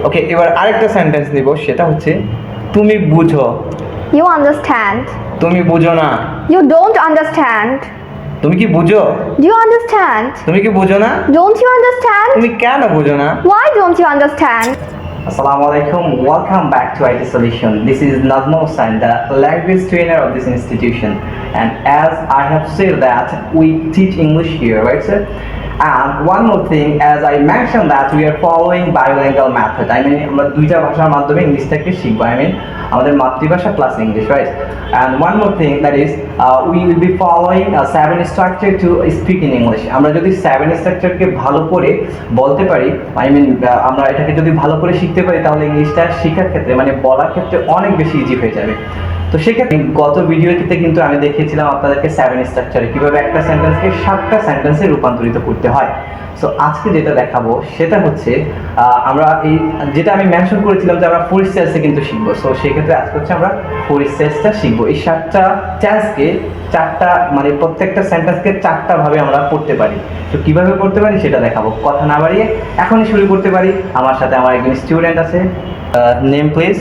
ওকে, এবার আরেকটা সেন্টেন্স নিব, সেটা হচ্ছে তুমি বুঝো। You understand. তুমি বুঝো না। You don't understand. তুমি কি বুঝো? Do you understand? তুমি কি বুঝো না? Don't you understand? তুমি কেন বুঝো না? Why don't you understand? Assalamu alaikum. Welcome back to IT Solution. This is Nazmul Hossain, the language trainer of this institution. And as I have said that we teach English here, right, sir? And one more thing, as I mentioned that we are following bilingual method. I mean, আমরা দুইটা ভাষার মাধ্যমে ইংলিশটাকে শিখবো। I mean, আমাদের মাতৃভাষা plus English, right? And one more thing, that is, we will be following a 7 structure to speak in English. আমরা যদি 7 স্ট্রাকচারকে ভালো করে বলতে পারি, I mean, আমরা এটাকে যদি ভালো করে শিখতে পারি, তাহলে ইংলিশটা শেখার ক্ষেত্রে মানে বলার ক্ষেত্রে অনেক বেশি ইজি হয়ে যাবে। তো সেক্ষেত্রে গত ভিডিওতে কিন্তু আমি দেখিয়েছিলাম আপনাদেরকে 7 স্ট্রাকচারে কিভাবে একটা সেন্টেন্সকে 7টা সেন্টেন্সে রূপান্তরিত করতে হয়। সো আজকে যেটা দেখাবো সেটা হচ্ছে আমরা এই যেটা আমি মেনশন করেছিলাম যে আমরা 4 স্টেজে কিন্তু শিখবো। সো সেক্ষেত্রে আজকে হচ্ছে আমরা 4 স্টেজটা শিখবো। এই 7টা টেন্সকে 4টা মানে প্রত্যেকটা সেন্টেন্সকে 4টা ভাবে আমরা পড়তে পারি। তো কিভাবে পড়তে পারি সেটা দেখাবো। কথা না বাড়িয়ে এখনই শুরু করতে পারি। আমার সাথে আমার একজন স্টুডেন্ট আছে। Name please.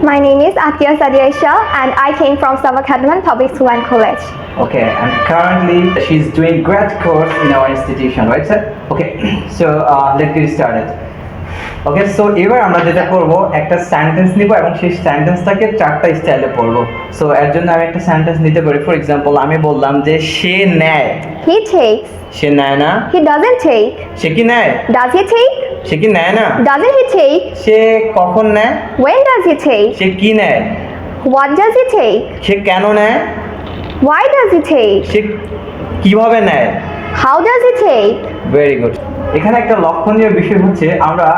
My name is Atia Sadiaisha and I came from Savakadman Public School and College. Okay, and currently she's doing grad course in our institution, right, sir? Okay, so let's get started. Okay, so এবার আমরা যেটা করব একটা sentence নিব এবং সেই সেন্টেন্সটাকে 4টা স্টাইলে পড়ব। সো এর জন্য আমি একটা সেন্টেন্স নিতে পারি। ফর এক্সাম্পল আমি বললাম যে সে নেয়। He takes. সে নেয় না। He doesn't take. সে কি নেয়? Does he take? সে কি নেয় না? Doesn't he take? সে কখন নেয়? When does he take? সে কি নেয়? What does he take? সে কেন নেয়? Why does he take? সে কিভাবে নেয়? How does he take? Very good. এখানে একটা লক্ষণীয় বিষয় হচ্ছে আমরা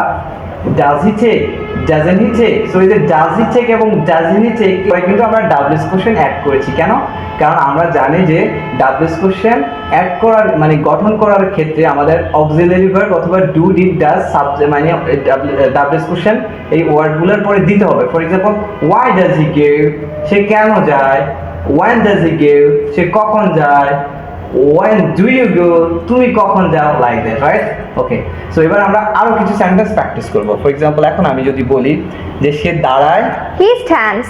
does he take, doesn't he take, so এই যে does he take এবং doesn't he take এটা কিন্তু আমরা ডাবলস কোশ্চেন অ্যাড করেছি। কেন? কারণ আমরা জানি যে ডাবলস কোশ্চেন অ্যাড করার মানে গঠন করার ক্ষেত্রে আমাদের অক্সিলারি ভার্ব অথবা ডু ডিড ডাজ সাবজেক্ট মানে ডাবলস কোশ্চেন এই ওয়ার্ডগুলোর পরে দিতে হবে। For example why does he go, সে কেন যায়? when does he go, সে কখন যায়? when do you go, তুমি কখন যাও? like that, right? okay, so এবার আমরা আরো কিছু সেন্টেন্স প্র্যাকটিস করব। ফর এক্সাম্পল এখন আমি যদি বলি যে সে দাঁড়ায়। He stands.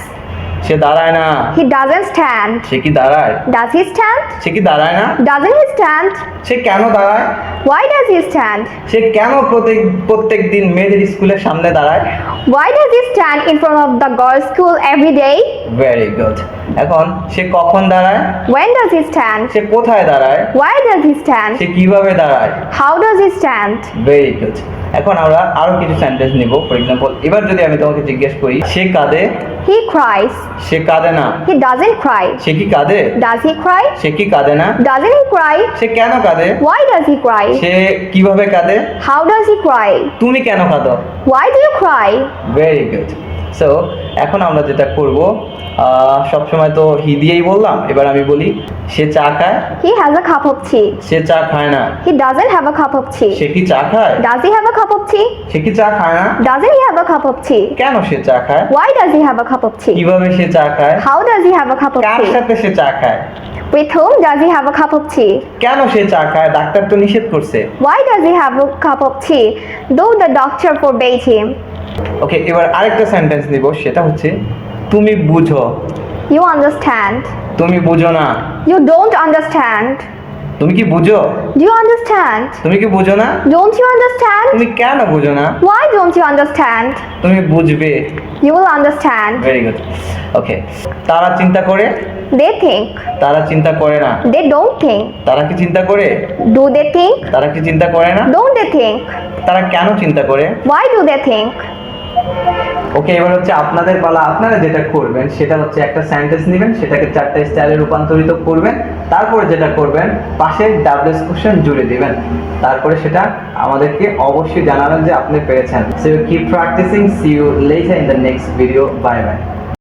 সে দাঁড়ায় না। He doesn't stand. সে কি দাঁড়ায়? Does he stand? সে কি দাঁড়ায় না? Doesn't he stand? সে কেন দাঁড়ায়? Why does he stand? সে কেন প্রত্যেক দিন মেয়েদের স্কুলের সামনে দাঁড়ায়? Why does he stand in front of the girls' school every day? Very good. এখন সে কখন দাঁড়ায়? When does he stand? সে কোথায় দাঁড়ায়? Why does he stand? সে কিভাবে দাঁড়ায়? How does he stand? Very good. এখন আমরা আরো কিছু সেন্টেন্স নিব। ফর এক্সাম্পল এবার যদি আমি তোমাকে জিজ্ঞেস করি সে কাঁদে। He cries. সে কাঁদে না। He doesn't cry. সে কি কাঁদে? Does he cry? সে কি কাঁদে না? Doesn't he cry? সে কেন কাঁদে? Why does he cry? সে কিভাবে কাঁদে? How does he cry? তুমি কেন কাঁদো? Why do you cry? Very good. So এখন আমরা যেটা করব সবসময় তো হি দিয়েই বললাম, এবার আমি বলি সে চা খায়। He has a cup of tea. সে চা খায় না। He doesn't have a cup of tea. সে কি চা খায়? Does he have a cup of tea? সে কি চা খায় না? Doesn't he have a cup of tea? কেন সে চা খায়? Why does he have a cup of tea? কিভাবে সে চা খায়? How does he have a cup of car tea? সাথে সে চা খায়? With whom does he have a cup of tea? কেন সে চা খায়? ডাক্তার তো নিষেধ করছে। Why does he have a cup of tea? Though the doctor forbade him. ওকে, এবার আরেকটা সেন্টেন্স নিব, সেটা হচ্ছে তুমি বুঝো। You understand. তুমি বুঝো না। You don't understand. তুমি কি বুঝো? Do you understand? তুমি কি বুঝো না? Don't you understand? তুমি কেন বুঝো না? Why don't you understand? তুমি বুঝবে। You will understand. Very good. Okay, তারা চিন্তা করে। They think. তারা চিন্তা করে না। They don't think. তারা কি চিন্তা করে? Do they think? তারা কি চিন্তা করে না? Don't they think? তারা কেন চিন্তা করে? Why do they think? ওকে, এবার হচ্ছে আপনাদের পালা। আপনারা যেটা করবেন সেটা হচ্ছে একটা সেন্টেন্স নেবেন, সেটাকে 4টা স্টাইলে রূপান্তরিত করবেন। তারপরে যেটা করবেন পাশে ডাবলস কোশ্চেন জুড়ে দিবেন। তারপরে সেটা আমাদেরকে অবশ্যই জানাবেন যে আপনি পেরেছেন। So keep practising. See you later in the next video. Bye by.